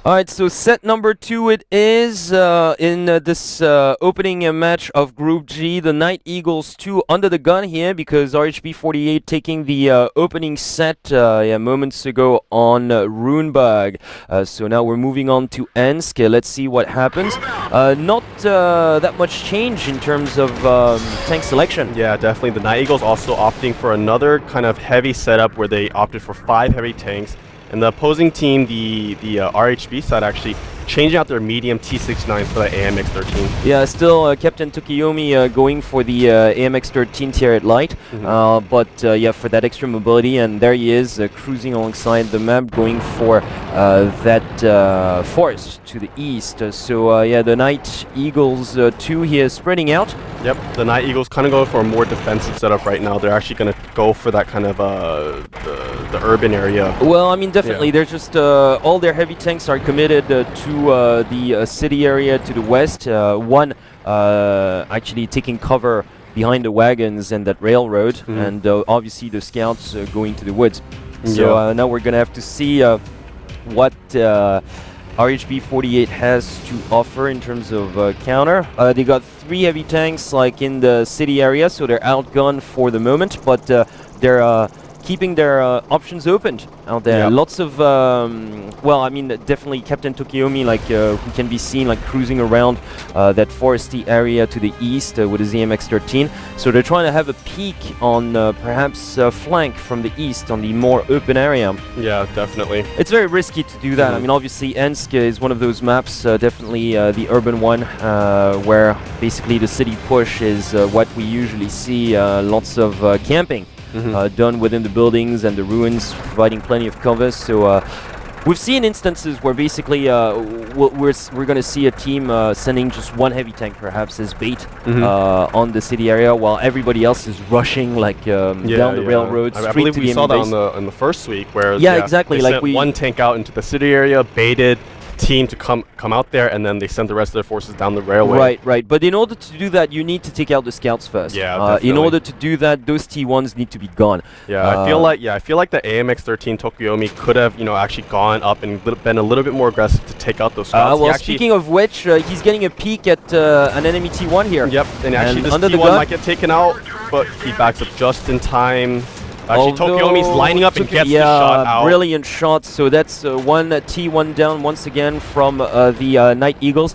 Alright, so set number 2 it is in this opening match of Group G. The NightEagles2 under the gun here because RHB48 taking the opening set moments ago on Runeberg. So now we're moving on to Ensk. Let's see what happens. Not that much change in terms of tank selection. Yeah, definitely. The NightEagles also opting for another kind of heavy setup where they opted for 5 heavy tanks. And the opposing team, the RHB side, actually changing out their medium T69 for the AMX13. Yeah, still Captain Tokiyomi going for the AMX13 Tier Light, but yeah, for that extra mobility, and there he is cruising alongside the map, going for that forest to the east. So yeah, the NightEagles2 here spreading out. Yep, the NightEagles kind of going for a more defensive setup right now. They're actually going to go for that kind of the urban area. Well, I mean, definitely, yeah. They're just all their heavy tanks are committed to the city area to the west. One actually taking cover behind the wagons and that railroad, and obviously the scouts going to the woods. So now we're gonna have to see what RHB48 has to offer in terms of counter. They got 3 heavy tanks like in the city area, so they're outgunned for the moment, but they're keeping their options open out there. Yep. Lots of, well, I mean, definitely Captain Tokiyomi, like, who can be seen like cruising around that foresty area to the east with his AMX13. So they're trying to have a peek on perhaps flank from the east on the more open area. Yeah, definitely. It's very risky to do that. I mean, obviously Ensk is one of those maps, definitely the urban one, where basically the city push is what we usually see, lots of camping. Done within the buildings and the ruins, providing plenty of cover. So we've seen instances where basically we're going to see a team sending just 1 heavy tank perhaps as bait on the city area, while everybody else is rushing like down the railroad straight I believe to we the saw that base. on the first week where exactly, they like sent 1 tank out into the city area, baited team to come out there, and then they sent the rest of their forces down the railway. Right. But in order to do that, you need to take out the scouts first. Yeah, definitely. In order to do that, those T1s need to be gone. Yeah, I feel like the AMX13 Tokiyomi could have actually gone up and been a little bit more aggressive to take out those scouts. Well, speaking of which, he's getting a peek at an enemy T1 here. Yep, and actually this T1 might get taken out, but he backs up just in time. Actually, Tokiyomi's lining up and gets the shot out. Brilliant shot. So that's 1 T1 down once again from the NightEagles.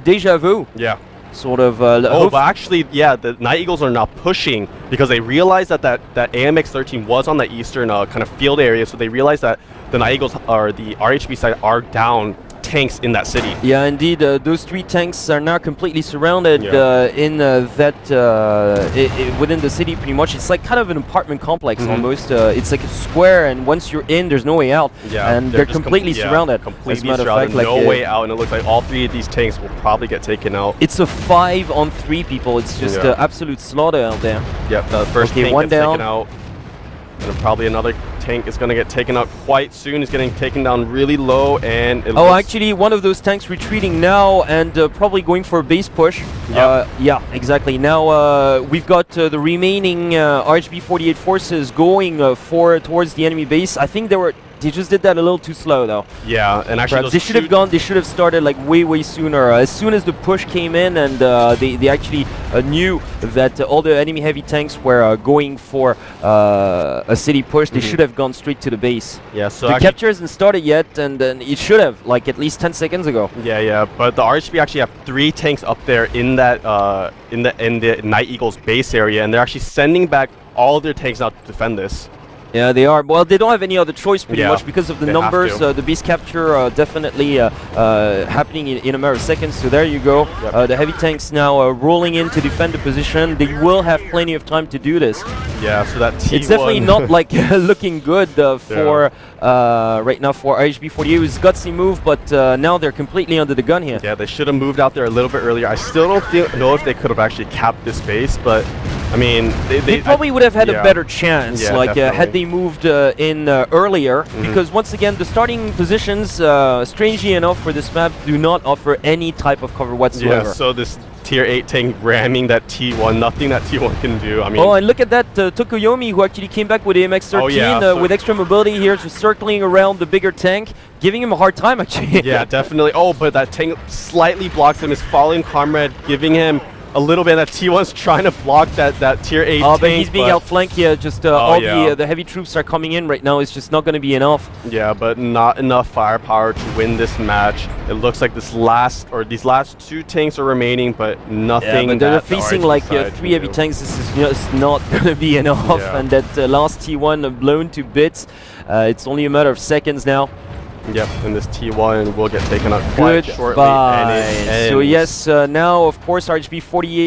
Deja vu. Yeah. Sort of. But actually, yeah, the NightEagles are now pushing because they realize that AMX13 was on the eastern kind of field area, so they realize that the NightEagles or the RHB side are down tanks in that city. Yeah, indeed. Those 3 tanks are now completely surrounded in within the city. Pretty much, it's like kind of an apartment complex almost. It's like a square, and once you're in, there's no way out. Yeah, and they're completely surrounded. Completely surrounded. Like no way out, and it looks like all 3 of these tanks will probably get taken out. It's a 5-on-3 people. It's just absolute slaughter out there. Yep, the first tank gets taken out. And probably another tank is going to get taken out quite soon. It's getting taken down really low, and it actually, one of those tanks retreating now and probably going for a base push. Yeah, exactly. Now we've got the remaining RHB48 forces going towards the enemy base. I think they just did that a little too slow, though. Yeah, and actually they should have started like way sooner. As soon as the push came in, and they actually knew that all the enemy heavy tanks were going for a city push. They should have gone straight to the base. Yeah, so the capture hasn't started yet, and it should have, like, at least 10 seconds ago. Yeah, but the RHB actually have 3 tanks up there in that in the NightEagles base area, and they're actually sending back all their tanks out to defend this. Yeah, they are. Well, they don't have any other choice pretty much because of the numbers. The base capture definitely happening in a matter of seconds. So there you go. The heavy tanks now rolling in to defend the position. They will have plenty of time to do this. Yeah, so that T1. It's definitely not like looking good for right now for RHB48. It was a gutsy move, but now they're completely under the gun here. Yeah, they should have moved out there a little bit earlier. I still don't know if they could have actually capped this base, but I mean, they probably would have had a better chance, had they moved in earlier, because once again, the starting positions, strangely enough for this map, do not offer any type of cover whatsoever. Yeah, so this tier 8 tank ramming that T1. Nothing that T1 can do. I mean, oh, and look at that Tokoyomi, who actually came back with AMX13 Oh, yeah, with extra mobility here, just circling around the bigger tank, giving him a hard time actually. yeah, definitely. Oh, but that tank slightly blocks him. His falling comrade giving him a little bit. That T1's trying to block that tier 8 tank. But he's being outflanked here. Just all the heavy troops are coming in right now. It's just not going to be enough. Yeah, but not enough firepower to win this match. It looks like these last 2 tanks are remaining, but nothing. Yeah, but they're that the facing RHB like side 3 can heavy do. tanks. This is just not going to be enough. Yeah. And that last T1 blown to bits. It's only a matter of seconds now. Yep, and this T1 will get taken out quite shortly. Goodbye. And it So ends. yes, now of course RHB48